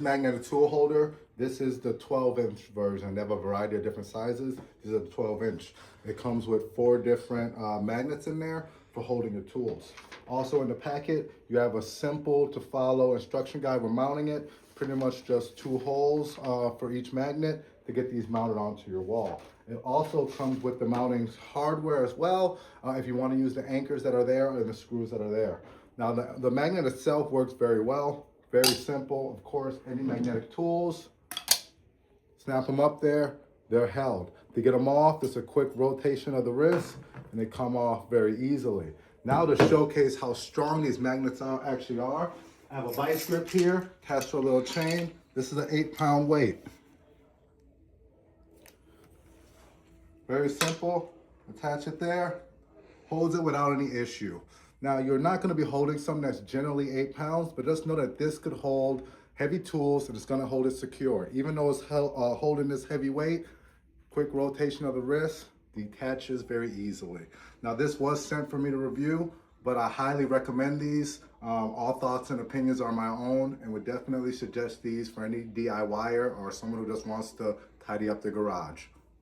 Magnetic tool holder. This is the 12-inch version. They have a variety of different sizes. These are the 12-inch. It comes with 4 different magnets in there for holding your tools. Also in the packet, you have a simple to follow instruction guide. We're mounting it. Pretty much just 2 holes for each magnet to get these mounted onto your wall. It also comes with the mounting hardware as well, if you want to use the anchors that are there and the screws that are there. Now the magnet itself works very well. Very simple. Of course, any magnetic tools, snap them up there, they're held. To get them off, it's a quick rotation of the wrist and they come off very easily. Now to showcase how strong these magnets actually are, I have a vice grip here attached to a little chain. This is an 8-pound weight. Very simple. Attach it there, holds it without any issue. Now, you're not going to be holding something that's generally 8 pounds, but just know that this could hold heavy tools and it's going to hold it secure. Even though it's holding this heavy weight, quick rotation of the wrist detaches very easily. Now, this was sent for me to review, but I highly recommend these. All thoughts and opinions are my own, and would definitely suggest these for any DIYer or someone who just wants to tidy up their garage.